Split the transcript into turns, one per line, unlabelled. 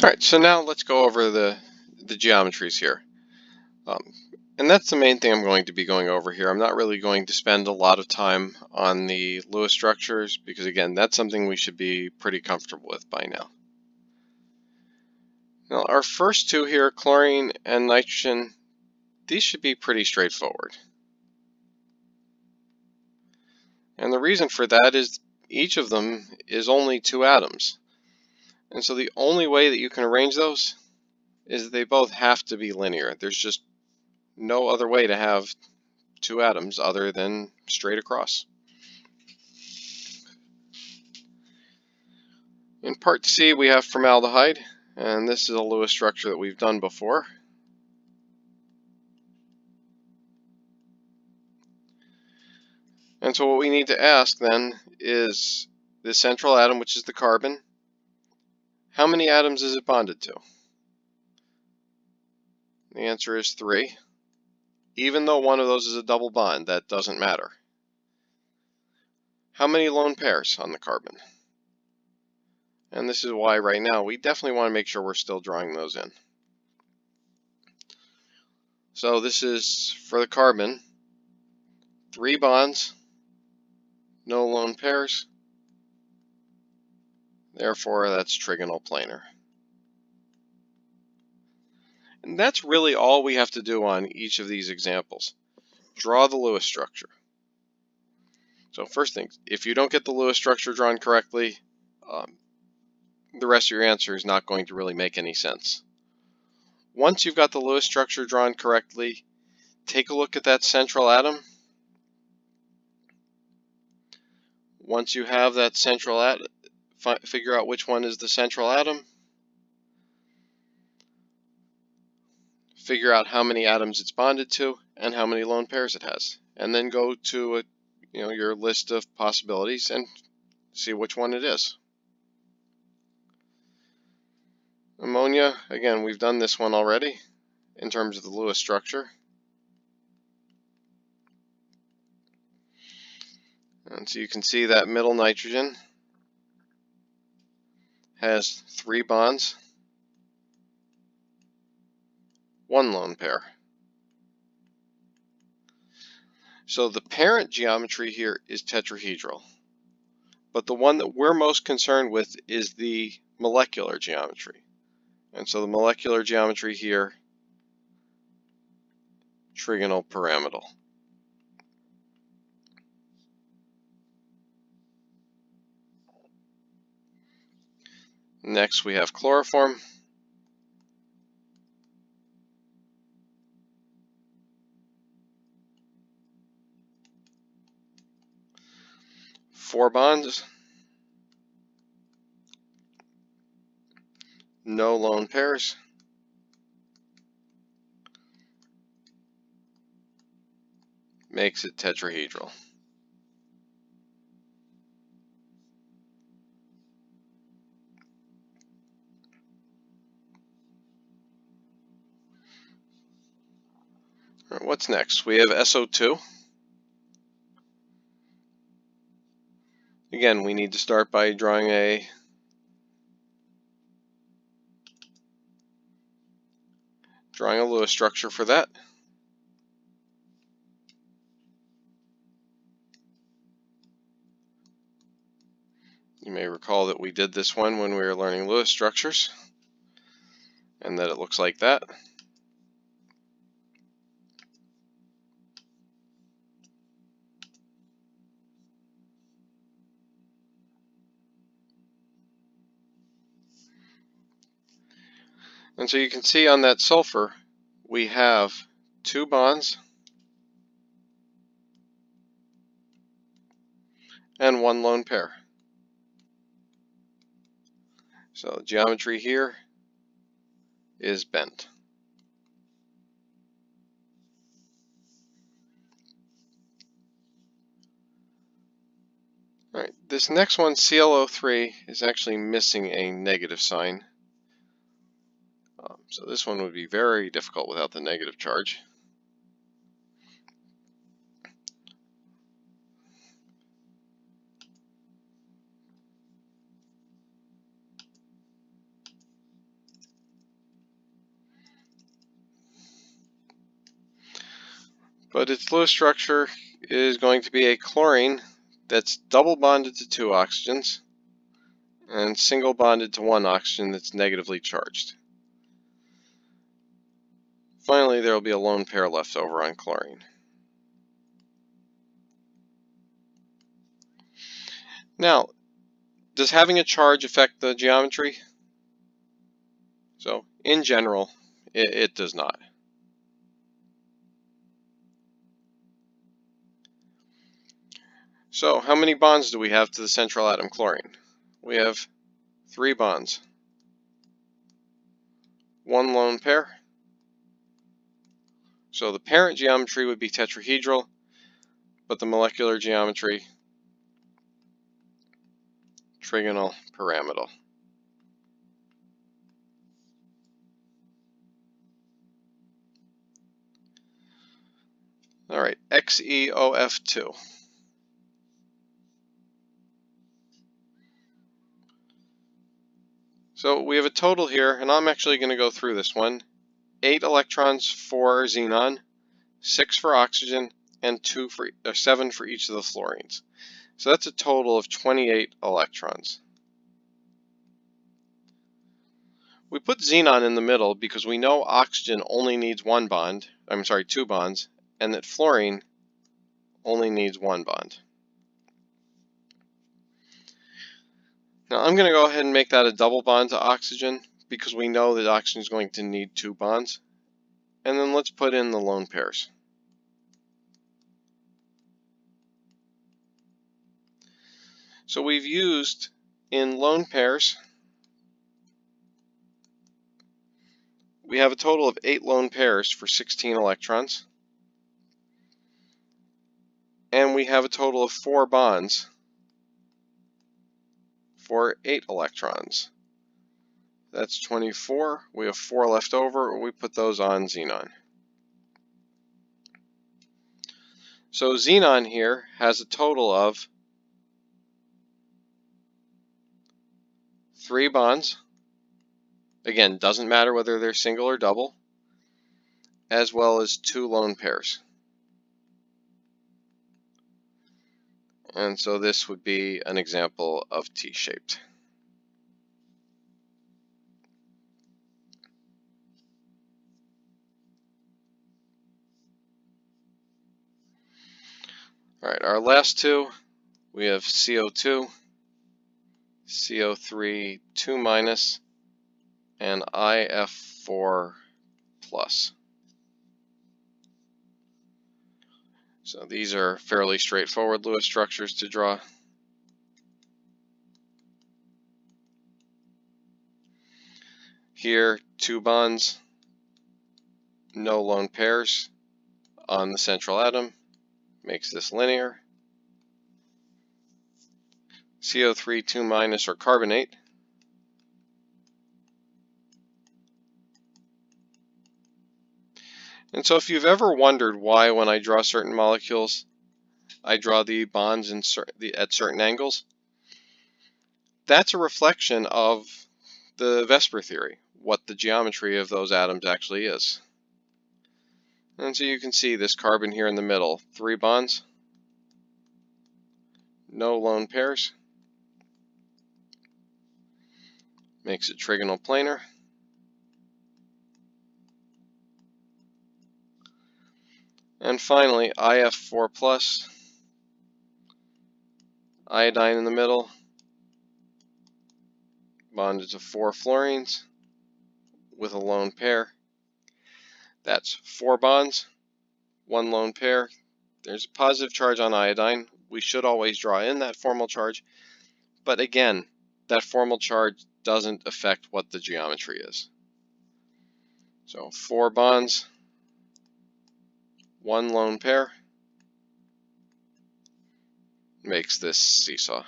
Alright, so now let's go over the geometries here. Um, and that's the main thing I'm going to be going over here. I'm not really going to spend a lot of time on the Lewis structures because, again, that's something we should be pretty comfortable with by now. Now, our first two here, chlorine and nitrogen, these should be pretty straightforward. And the reason for that is each of them is only two atoms. And so the only way that you can arrange those is that they both have to be linear. There's just no other way to have two atoms other than straight across. In part C, we have formaldehyde, and this is a Lewis structure that we've done before. And so what we need to ask then is the central atom, which is the carbon, how many atoms is it bonded to? The answer is 3. Even though one of those is a double bond, that doesn't matter. How many lone pairs on the carbon? And this is why right now we definitely want to make sure we're still drawing those in. So this is for the carbon, 3 bonds, no lone pairs. Therefore, that's trigonal planar. And that's really all we have to do on each of these examples. Draw the Lewis structure. So first thing, if you don't get the Lewis structure drawn correctly, the rest of your answer is not going to really make any sense. Once you've got the Lewis structure drawn correctly, take a look at that central atom. Once you have that central atom, figure out which one is the central atom. Figure out how many atoms it's bonded to and how many lone pairs it has. And then go to your list of possibilities and see which one it is. Ammonia, again, we've done this one already in terms of the Lewis structure. And so you can see that middle nitrogen has 3 bonds, 1 lone pair. So the parent geometry here is tetrahedral, but the one that we're most concerned with is the molecular geometry. And so the molecular geometry here, trigonal pyramidal. Next we have chloroform. Four bonds, no lone pairs. Makes it tetrahedral. All right, what's next? We have SO2. Again, we need to start by drawing a Lewis structure for that. You may recall that we did this one when we were learning Lewis structures, and that it looks like that. And so you can see on that sulfur, we have 2 bonds and 1 lone pair. So the geometry here is bent. All right, this next one, ClO3, is actually missing a negative sign. So this one would be very difficult without the negative charge. But its Lewis structure is going to be a chlorine that's double bonded to 2 oxygens and single bonded to 1 oxygen that's negatively charged. Finally, there will be a lone pair left over on chlorine. Now, does having a charge affect the geometry? So, in general, it does not. So, how many bonds do we have to the central atom chlorine? We have 3 bonds. 1 lone pair. So the parent geometry would be tetrahedral, but the molecular geometry, trigonal pyramidal. All right, XeOF2. So we have a total here, and I'm actually going to go through this one. 8 electrons for xenon, 6 for oxygen, and 7 for each of the fluorines. So that's a total of 28 electrons. We put xenon in the middle because we know oxygen only needs 2 bonds, and that fluorine only needs 1 bond. Now I'm going to go ahead and make that a double bond to oxygen because we know that oxygen is going to need 2 bonds. And then let's put in the lone pairs. So we've used in lone pairs, we have a total of 8 lone pairs for 16 electrons. And we have a total of 4 bonds for 8 electrons. That's 24. We have 4 left over. We put those on xenon. So xenon here has a total of 3 bonds. Again, doesn't matter whether they're single or double, as well as 2 lone pairs. And so this would be an example of T-shaped. All right, our last two, we have CO2, CO3 2-, and IF4+. So these are fairly straightforward Lewis structures to draw. Here, 2 bonds, no lone pairs on the central atom, makes this linear. CO3 2- or carbonate. And so if you've ever wondered why when I draw certain molecules, I draw the bonds at certain angles, that's a reflection of the VSEPR theory, what the geometry of those atoms actually is. And so you can see this carbon here in the middle, 3 bonds, no lone pairs, makes it trigonal planar. And finally, IF4+, iodine in the middle, bonded to 4 fluorines with a lone pair. That's 4 bonds, 1 lone pair. There's a positive charge on iodine. We should always draw in that formal charge. But again, that formal charge doesn't affect what the geometry is. So 4 bonds, 1 lone pair makes this seesaw.